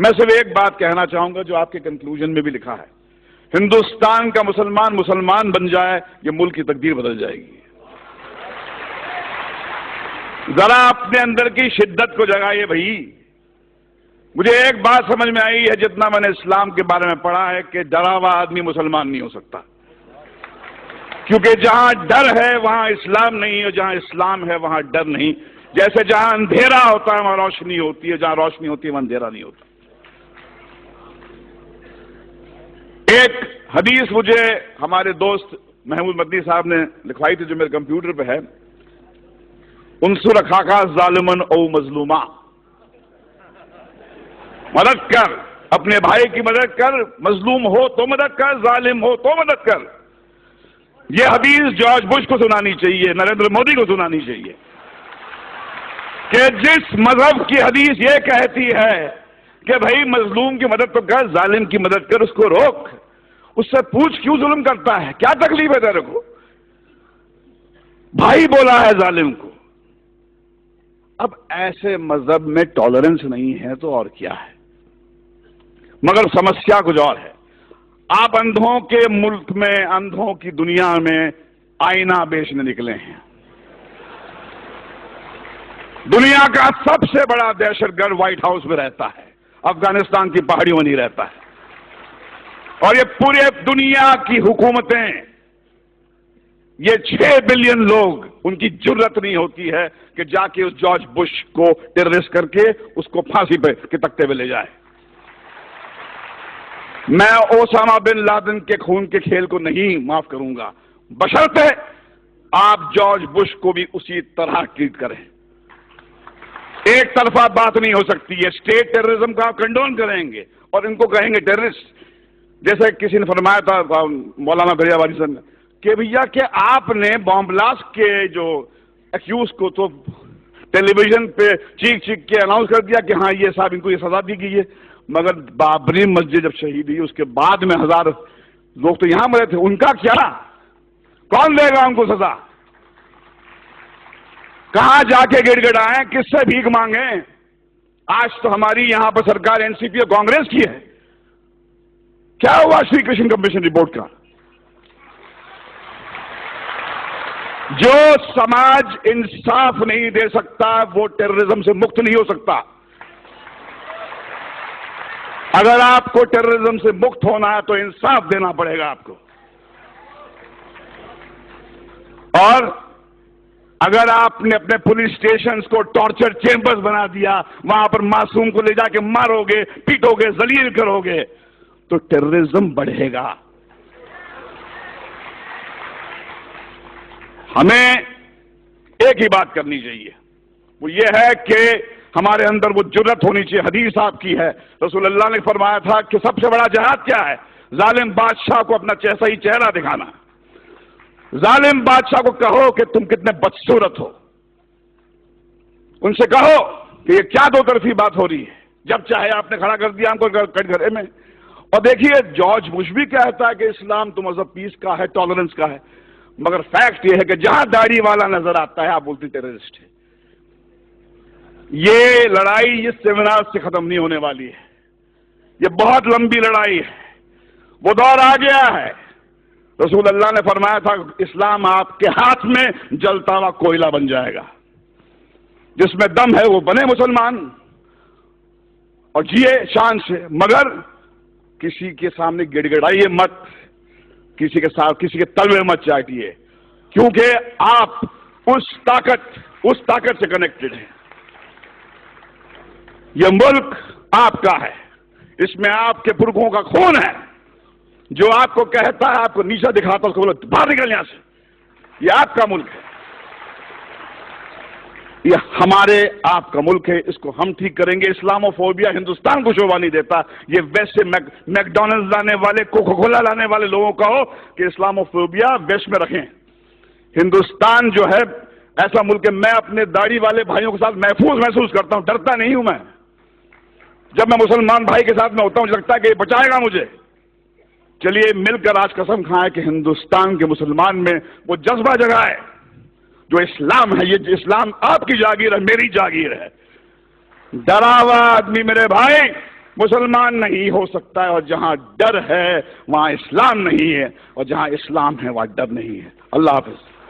میں صرف ایک بات کہنا چاہوں گا جو آپ کے کنکلوژن میں بھی لکھا ہے، ہندوستان کا مسلمان مسلمان بن جائے یہ ملک کی تقدیر بدل جائے گی۔ ذرا اپنے اندر کی شدت کو جگائیے بھائی۔ مجھے ایک بات سمجھ میں آئی ہے جتنا میں نے اسلام کے بارے میں پڑھا ہے کہ ڈرا ہوا آدمی مسلمان نہیں ہو سکتا، کیونکہ جہاں ڈر ہے وہاں اسلام نہیں، اور جہاں اسلام ہے وہاں ڈر نہیں۔ جیسے جہاں اندھیرا ہوتا ہے وہاں روشنی ہوتی ہے، جہاں روشنی ہوتی ہے وہاں اندھیرا نہیں ہوتا۔ ایک حدیث مجھے ہمارے دوست محمود مدنی صاحب نے لکھوائی تھی جو میرے کمپیوٹر پہ ہے، انصر اخاک ظالما او مظلوما، مدد کر، اپنے بھائی کی مدد کر، مظلوم ہو تو مدد کر، ظالم ہو تو مدد کر۔ یہ حدیث جارج بش کو سنانی چاہیے، نریندر مودی کو سنانی چاہیے کہ جس مذہب کی حدیث یہ کہتی ہے کہ بھائی مظلوم کی مدد تو کر، ظالم کی مدد کر، اس کو روک، اس سے پوچھ کیوں ظلم کرتا ہے، کیا تکلیف ہے تیرے کو؟ بھائی بولا ہے ظالم کو۔ اب ایسے مذہب میں ٹالرنس نہیں ہے تو اور کیا ہے؟ مگر سمسیا کچھ اور ہے۔ آپ اندھوں کے ملک میں، اندھوں کی دنیا میں آئینہ بیچنے نکلے ہیں۔ دنیا کا سب سے بڑا دہشت گرد وائٹ ہاؤس میں رہتا ہے، افغانستان کی پہاڑیوں میں نہیں رہتا ہے، اور یہ پورے دنیا کی حکومتیں، یہ 6 بلین لوگ، ان کی جرت نہیں ہوتی ہے کہ جا کے اس جارج بش کو ٹیررسٹ کر کے اس کو پھانسی پہ کے تختے پہ لے جائے۔ میں اوسامہ بن لادن کے خون کے کھیل کو نہیں معاف کروں گا، بشرطے آپ جارج بش کو بھی اسی طرح ٹریٹ کریں۔ ایک طرفہ بات نہیں ہو سکتی ہے۔ اسٹیٹ ٹیررزم کا آپ کنڈون کریں گے اور ان کو کہیں گے ٹیررسٹ۔ جیسے کسی نے فرمایا تھا مولانا دریا والی صاحب نے کہ بھیا کہ آپ نے بام بلاسٹ کے جو ایکیوز کو تو ٹیلی ویژن پہ چیخ چیخ کے اناؤنس کر دیا کہ ہاں یہ صاحب ان کو یہ سزا دی گئی ہے، مگر بابری مسجد جب شہید ہوئی اس کے بعد میں 1000 لوگ تو یہاں مرے تھے، ان کا کیا؟ کون دے گا ان کو سزا؟ کہاں جا کے گڑ گڑائیں، کس سے بھیک مانگیں؟ آج تو ہماری یہاں پر سرکار این سی پی اور کانگریس کی ہے۔ کیا ہوا شری کرشن کمیشن رپورٹ کا؟ جو سماج انصاف نہیں دے سکتا وہ ٹیررزم سے مکت نہیں ہو سکتا۔ اگر آپ کو ٹیررزم سے مکت ہونا ہے تو انصاف دینا پڑے گا آپ کو، اور اگر آپ نے اپنے پولیس اسٹیشنز کو ٹارچر چیمبرز بنا دیا، وہاں پر معصوم کو لے جا کے مارو گے، پیٹو گے، ذلیل کرو گے تو ٹیررزم بڑھے گا۔ ہمیں ایک ہی بات کرنی چاہیے، وہ یہ ہے کہ ہمارے اندر وہ جرت ہونی چاہیے۔ حدیث آپ کی ہے، رسول اللہ نے فرمایا تھا کہ سب سے بڑا جہاد کیا ہے؟ ظالم بادشاہ کو اپنا صحیح چہرہ دکھانا۔ ظالم بادشاہ کو کہو کہ تم کتنے بدصورت ہو، ان سے کہو کہ یہ کیا دو طرفی بات ہو رہی ہے، جب چاہے آپ نے کھڑا کر دیا ہم کو گھرے میں۔ اور دیکھیے جارج بش بھی کہتا ہے کہ اسلام تو مذہب پیس کا ہے، ٹالرنس کا ہے، مگر فیکٹ یہ ہے کہ جہاں داڑھی والا نظر آتا ہے آپ بولتے ٹیررسٹ ہے۔ یہ لڑائی اس سیمینار سے ختم نہیں ہونے والی ہے، یہ بہت لمبی لڑائی ہے، وہ دور آ گیا ہے۔ رسول اللہ نے فرمایا تھا اسلام آپ کے ہاتھ میں جلتا ہوا کوئلہ بن جائے گا، جس میں دم ہے وہ بنے مسلمان اور جیے شان سے، مگر کسی کے سامنے گڑ گڑائیے مت، کسی کے ساتھ کسی کے تلوے مت چاٹیے، کیونکہ آپ اس طاقت سے کنیکٹڈ ہیں۔ یہ ملک آپ کا ہے، اس میں آپ کے پرکھوں کا خون ہے، جو آپ کو کہتا ہے، آپ کو نیچا دکھاتا ہے، اس کو بولو باہر نکل یہاں سے، یہ آپ کا ملک ہے، یہ ہمارے آپ کا ملک ہے، اس کو ہم ٹھیک کریں گے۔ اسلامو فوبیا ہندوستان کو شوبھا نہیں دیتا، یہ ویسٹ سے میکڈونلڈ لانے والے، کوکا کولا لانے والے لوگوں کا ہو کہ اسلامو فوبیا ویسٹ میں رکھیں۔ ہندوستان جو ہے ایسا ملک ہے، میں اپنے داڑھی والے بھائیوں کے ساتھ محفوظ محسوس کرتا ہوں، ڈرتا نہیں ہوں میں۔ جب میں مسلمان بھائی کے ساتھ میں ہوتا ہوں مجھے لگتا ہے کہ یہ بچائے گا مجھے۔ چلیے مل کر آج قسم کھائیں کہ ہندوستان کے مسلمان میں وہ جذبہ جگائے جو اسلام ہے، یہ اسلام آپ کی جاگیر ہے، میری جاگیر ہے۔ ڈرا ہوا آدمی میرے بھائی مسلمان نہیں ہو سکتا ہے، اور جہاں ڈر ہے وہاں اسلام نہیں ہے، اور جہاں اسلام ہے وہاں ڈر نہیں ہے۔ اللہ حافظ۔